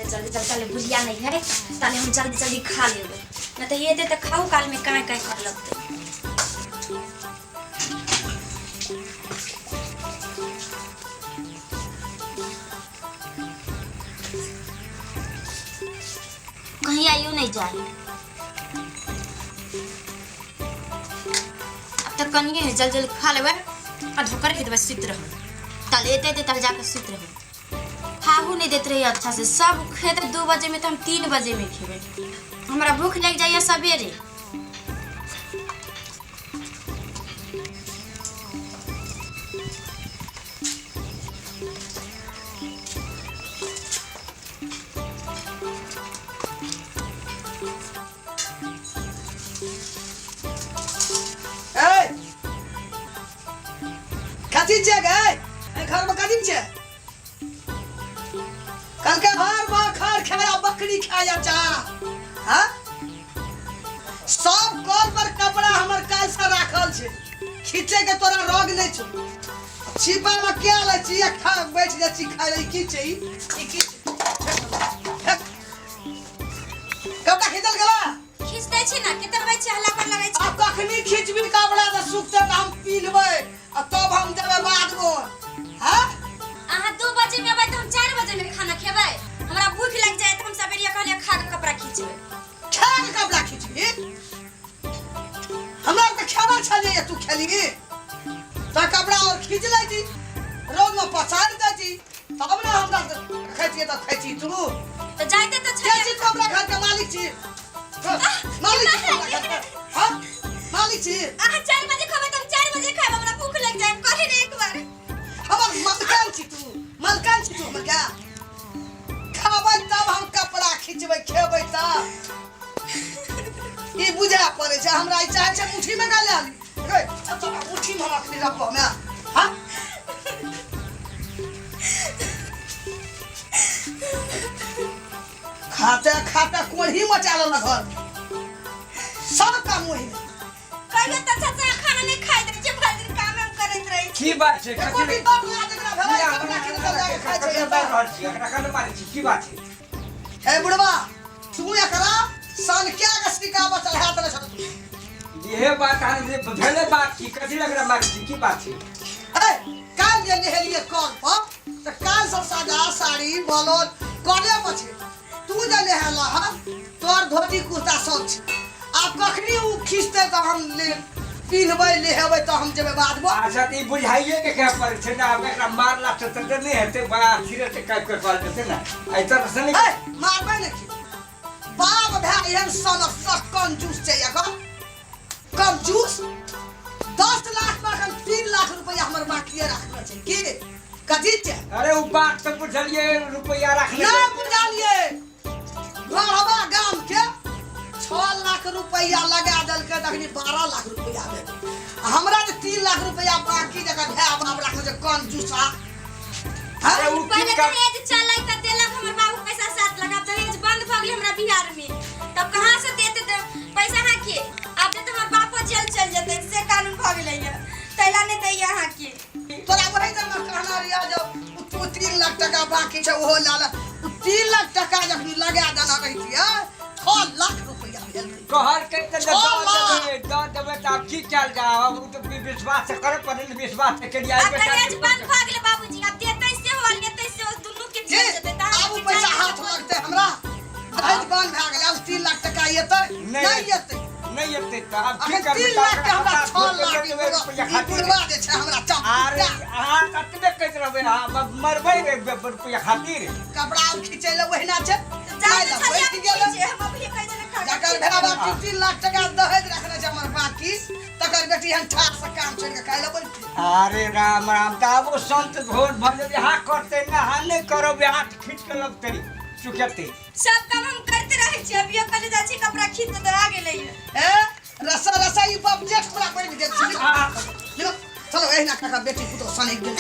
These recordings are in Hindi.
जल्दी जल्दी भुजिया नहीं है ताले हम जल्दी जल्दी खा लेबे न तो ये दे तो खाऊ काल में काय काय कर लगते कहीं आइयो नहीं जाए अब तक कनिए है जल्दी जल्दी खा लेबे और ढोकर के देबे सुत रह ताले एते दे तल जाकर सुत रह खाहू नहीं देते रही अच्छा से सब खेते 2 बजे में तो हम 3 बजे में खेबे हमारा भूख लग जाइए सवेरे काची जगह घर में काची छे कल के हर खार खाया बकरी खाया चा हां सब कल पर कपड़ा हमर काल से राखल छे खींचे के तोरा रोग नहीं छ छिपा में क्या ले छी खा बैठ जा छी खा ले की छी ई की कपड़ा खींचल गला खींच दे छी ना कितना बजे हल्ला कर लगे छी अब कखनी खींचबी कपड़ा त सुखते हम पी लेबै आ तब हम देबे बाद में हां आहा 2 बजे में आबै त हम 4 बजे में खाना खेबै हमरा भूख लग जाए त हम सवेरे कहलिए खा के कपड़ा खींचबै खा के कपड़ा खींचबी हमरा त खाना छलिए तू खेली त कपड़ा और खींच लै छी रोज में पसार दे छी तब ना हमरा खैती त खैती तू तो जाइते तो के छी कपड़ा घर के मालिक छी मालिक छी हां मालिक छी आहा 4 बजे खेबै त हम 4 बजे खाब हमरा भूख लग जाए कहि रे एक बार हमर मलकान छी तू हमर क्या खाबै तब हम कपड़ा खींचबै खेबै त ई बुझा पड़े छै हमरा ई चाहे छै मुट्ठी में गाले आली रे तो मुट्ठी में रखनी रखो मैं हां खाते कोढ़ी मचा लो ना घर सब काम वही कहियो त चाचा खाना नहीं खाइ दे जे भर दिन काम हम करैत रही की बात छै कोढ़ी तो आज एकरा भेलै अपना खेत जाके खाइ छै एकरा कान मारै छी की बात छै ए बुढ़वा तू एकरा सन क्या गस्ती का बचल हाथ न छत ये बात आने जे भेले बात की कथि लग रहा मारै छी की बात छै ए काल जे नहेलिए कॉल पर त काल सब साजा साड़ी बलोद कॉले पर छै तू जे नहेला ह तोर धोती कुर्ता सब छै अब कखनी उ खींचते त हम ले पिनबै लेहेबै त हम जेबै बाद में अच्छा ती बुझाइए के क्या पर छै ना अब एकरा मारला त नहीं हेते बा धीरे से काट के कॉल देते ना ऐसा से नहीं ए मारबै नहीं बाप भाई हम सन सब कंजूस छै एकर कंजूस 10 लाख में हम 3 लाख रुपया हमर बाकी रखले छै की कथि छै अरे उ बात तो बुझलिए रुपया रख ले ना बुझलिए घरवा गाम के 6 लाख रुपया लगा दल के तखनी 12 लाख रुपया दे हमरा जे 3 लाख रुपया बाकी जगह भै बाप रखले छै कंजूसा अरे उ पहले की तो हेज चलै त देलक हमर बाबू पैसा साथ लगा त हेज बंद भ गेल हमरा बिहार में तब कहां से देते पैसा हां के अब तो हमर बापो जेल चल जते से कानून भ गेलै है तैला ने दै यहां के तोरा वही जब कहना रिया जो 3 लाख टका बाकी छै ओहो लाला 3 लाख टका जखनी लगा देना रही है 6 लाख रुपया भेल कहर के त देबे त अब की चल जाओ अब तो विश्वास से करे पड़े विश्वास से करिया अब तो हेज बंद भ गेल बाबूजी अब देतै से हो लेतै से दुनु के चल जते त अब पैसा हाथ लगते हमरा दहेज बंद भ गेल अब 3 लाख टका येतै नहीं येतै नहीं येते त अब की अगर करबे 3 लाख के हमरा 6 लाख रुपया ई बुढ़वा जे छै हमरा अरे चम हां कतबे कहत रहबे हां मरबै रे रुपया खातिर कपड़ा खींचे ले वहिना छै जाय बैठ गेल हम अभी कह देने खा जकर भेड़ा 3 लाख टका दहेज रखने छै हमर बाकी तकर बेटी हम ठार से काम छोड़ के खाइ ले बैठ अरे राम राम त अब संत भोट भले हां करते ना हां नहीं करो बे हाथ खींच के लगते चुकते सब काम हम करते रहे छी अभी कल जा छी कपड़ा खींच त आ गेलै ए रसा ई बबजेट पूरा कर दे छी चलो एहना काका बेटी पुतो सने गेल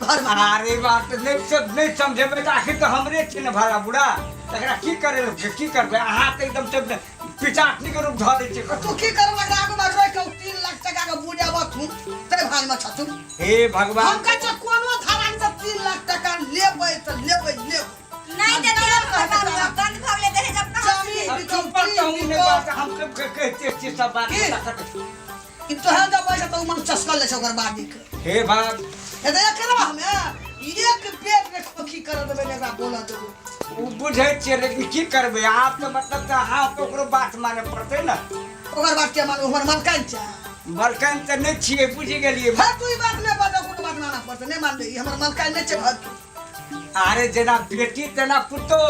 घर में अरे बात नहीं समझे तो आखिर तो हमरे छी न भाड़ा बुढ़ा तकरा की करे की करबे अहाँ त एकदम सब पिचाटनी के रूप ध दे छी तू की कर लगा आगो में रोक 3 लाख टका के बुझाबा तू ते भान में छतु हे भगवान हम कह कोनो था बात हम कहते छी सब बात की? करते इ तो है जब पैसा तो मन चस्कल ले छ ओकर बाद के हे बाप ए दे केना हमें एक पेट में खोखी कर देबे नेगा बोला देबो उ बुझै छियै लेकिन की करबै आप तो मतलब त हां तो ओकरो बात माने पड़तै ना ओकर बात के मान हमर मन कान छ मलकन त नहीं छियै बुझि गेलियै भाई तू ई बात नहीं बात कोनो बात माना पड़ते नहीं मान ले हमर मन कान नहीं छ भत अरे जेना बेटी तेना पुतो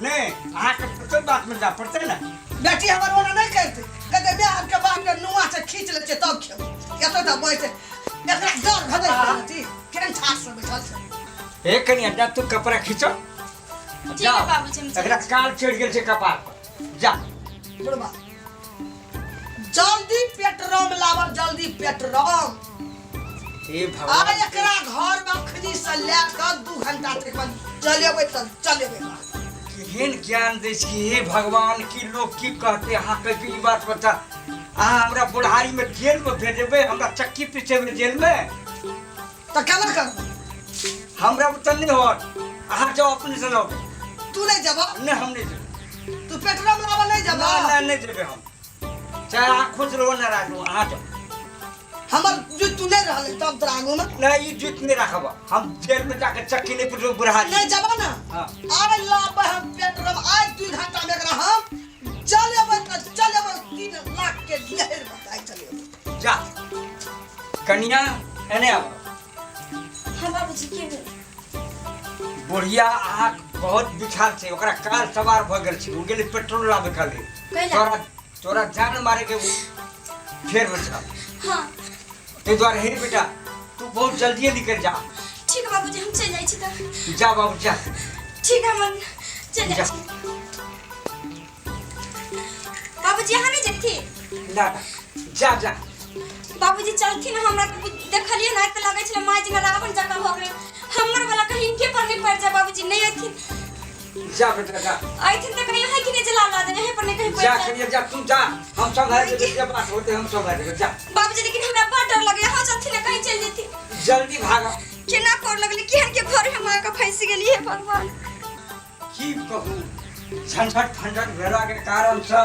ने अहाँ के पुतो बात में जा पड़तै ना बेटी हमर ओना नहीं कहते कहते बे आपके बाप के नुआ से खींच ले छ तब खेब एतो त बैठे एकरा डर भदै रहती केन छास से बैठल छ हे कनिया जा तू कपड़ा खींचो ठीक है बाबूजी हम एकरा काल चढ़ गेल छै कपार पर जा बुढ़वा जल्दी पेट्रोल लावल जल्दी पेट्रोल हे आ भगवान एकरा घर में खनी से लेकर 2 घंटा तक चलेबे त चलेबे केहन ज्ञान दै छी हे भगवान की लोग की कहते अहाँ के ई बात बता अहाँ हमरा बुढ़ारी में जेल में भेजबै हमरा चक्की पीछे जेल में त केना कर हमरा उतन नहीं होत अहाँ जाओ अपने से लो तू नहीं जब नहीं हम नहीं जेबै तू पेट्रोल लावल नहीं जब ना नहीं जेबै हम चाहे अहाँ खुश रहो ना राखू अहाँ जाओ हमर जो तू नहीं रहले तब तोरा आगू में नहीं ई जुत नहीं रखब हम जेल में जाकर चक्की नहीं पीछे बुढ़ारी नहीं जब ना हाँ। आरे लाबे हम पेट्रोल आज 2 घंटा में एकरा हम चलेबे 3 लाख के लहर बताई चलेबे जा कन्या एने आब हां बाबूजी के भेल बुढ़िया अहाँ बहुत बिछाल छै ओकरा काल सवार भ गेल छै ओ गेलै पेट्रोल लाबे खाली कैला तोरा जान मारे के फेर बचा हां ते द्वारे हे बेटा तू बहुत जल्दी निकल जा ठीक है बाबूजी हम चल जाई छी त जा बाबू जा ठीक है हम चल जा। जाई छी बाबूजी यहाँ नहीं जेथी ना जा जा बाबूजी चलथी ना हमरा देखलिए ना त लगे छले माय जना रावण जका हो गेल हमर वाला कहीं इनके पर नहीं पड़ जा बाबूजी नहीं अथी जा बेटा जा आई थिंक त कहीं है कि नहीं जला ला दे यहीं पर नहीं कहीं पड़ जा जा करिए जा तू जा हम सब है जे बात होते हम सब है जा बाबूजी लेकिन हमरा बड़ डर लगे यहाँ चलथी ना कहीं चल जेथी जल्दी भागा केना कर लगले केहन के घर में मां का फंस गेली है भगवान की कहूँ झंझट फंझट भेला के कारण से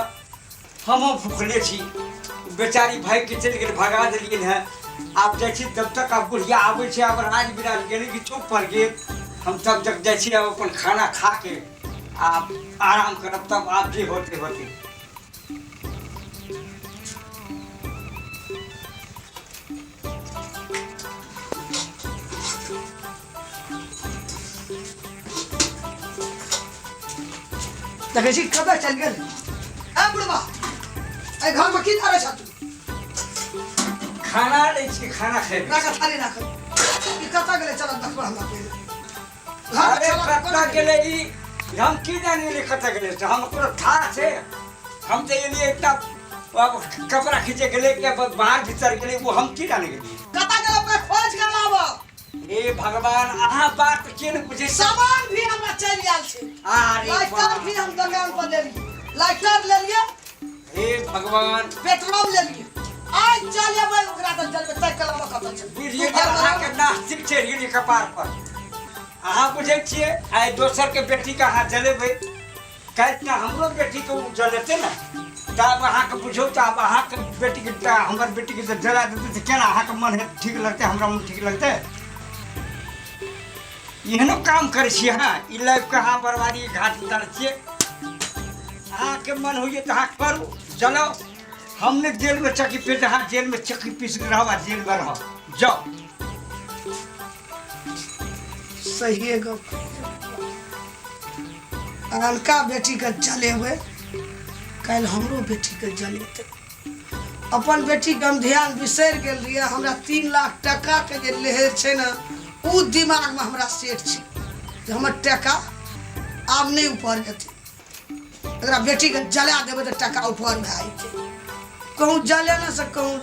हम भूखले छी बेचारी भाई के चल गेल भगा देलिए है आप जाइ छी तब तक आप बुढ़िया आबै छै अब राज बिराज गेली कि चुप पर गेल हम तब तक जाइ छी अब अपन खाना खा के आप आराम करब तब आप जे होते होते देखे छी कब चल गेल ए बुढ़वा ए घर में की करे छ तू खाना लै छी खाना खेबै राखा थाली राख ई कता गेले चल देखबा हमरा पहले अरे कतना गेले ई हम की जाने ले कता गेले से हम पूरा था छे हम तो ये लिए इतना अब कपड़ा खींचे गेले के बाहर भीतर गेले वो हम की जाने गेली कता गेले पे खोज के लाब ए भगवान अहाँ बात के न बुझे सामान भी हमरा चल आयल छै अरे लाइटर भी हम दुकान पर ले लिए लाइटर ले लिए हे भगवान पेट्रोल ले लिए आज चलेबै ओकरा त चलबै तय कलम कत छै बुझिए कि अहाँ के नास्तिक चढ़ गेली कपार पर अहाँ बुझे छिए आइ दोसर के बेटी के अहाँ जलेबै काहे हमरो बेटी के जलेते ना तब अहाँ के बुझो त अब अहाँ के बेटी के हमर बेटी के जला देते त केना अहाँ के मन ठीक लगते हमरा मन ठीक लगते एहनो काम करे छिए हाँ ई लाइफ के अहाँ बर्बादी घाट उतार छिए अहाँ के मन होइए त अहाँ करू चलो हमने जेल में चक्की पीस हाँ जेल में चक्की पीस के रहो जेल में रहो जाओ सही है गप अनका बेटी के जलेबै कल हमरो बेटी के जलेते अपन बेटी के हम ध्यान बिसर गेल रहिए हमरा 3 लाख टका के जे लहर छै ना उ दिमाग में हमरा सेट छै जे हमर टका आब नहीं ऊपर जेतै अगर बेटी के जला देबै त टका ऊपर भए जेतै कहूँ जले ना से कहूँ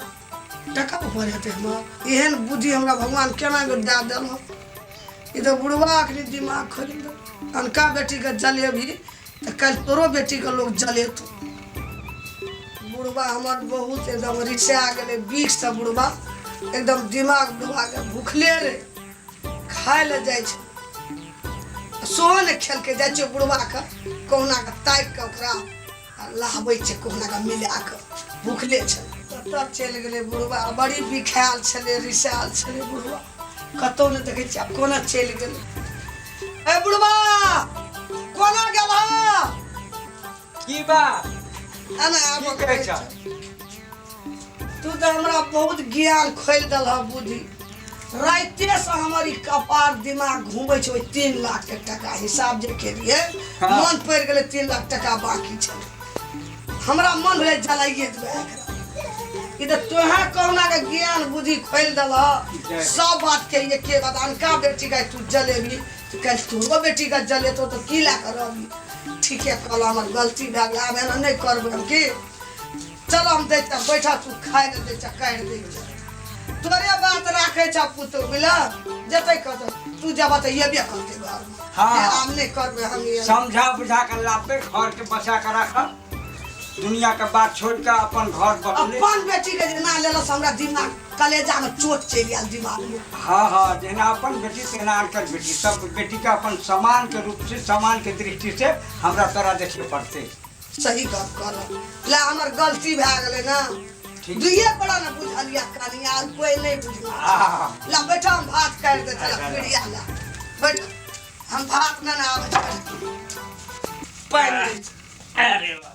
टका ऊपर हेतै हमर एहन बुद्धि हमरा भगवान केना के दे देलहुँ ई तो बुढ़वा के दिमाग खोलि दो अनका बेटी के जले भी तो कल तोरो बेटी के लोग जलेतो बुढ़वा हमर बहुत एकदम रिसा गेले 20 से बुढ़वा एकदम दिमाग डुबा के भूखले रे खाए ले जाय छै सोहन खेल के जाय छै बुढ़वा के कहुना के ताक के ओकरा लाबै छै कोहना का मिला कऽ भूखले छल तब चलि गेलै बुढ़वा बड़ी बिखायल छलै रिसायल छलै बुढ़वा कतौ नहि देखै छियै आब कोना चलि गेलै ए बुढ़वा कोना गेल की बा एना की आब कहै छ तू तो हमरा बहुत ज्ञान खोल दल बुद्धि राइते से हमर ई कपार दिमाग घूमै छै 3 लाख के टका हिसाब जे केलिए हाँ। मन पड़ गेलै 3 लाख टका बाकी छलै हमरा मन भेलै जलाइए देबै एकरा ई तो तोहे कहना के ज्ञान बुद्धि खोल दल सब बात के एके बात अनका बेटी का तू जलेबी तो कल तोरो बेटी का जलेतो तो की ला कर रही ठीके कहल हमर गलती भए गेल आब एना नहीं करबै हम की चलो हम देता बैठा तू खाए ले देता काट दे तोरे बात राखे छ पुतो बिला जतै कत तू जब त ये बे करते घर हाँ। हम नहीं करबे हम ये समझा बुझा कर लापे घर के बचा कर रख दुनिया के बात छोड़ के अपन घर बदले अपन बेटी के ना लेलस हमरा दिमाग कलेजा में चोट चली आल दिमाग में हाँ हाँ जेना अपन बेटी तेना आनकर बेटी सब बेटी का अपन समान के रूप से समान के दृष्टि से हमरा तोरा देखे पड़ते सही बात कहल ले हमर गलती भए गेलै ना ठीक। दुइये बड़ा ना बुझलिया कहानी आज कोई नहीं बुझला हाँ। ला बैठा हम भात काट दे चला अच्छा। पीड़िया ला बैठ हम भात ना आवे पानी दे अरे वाह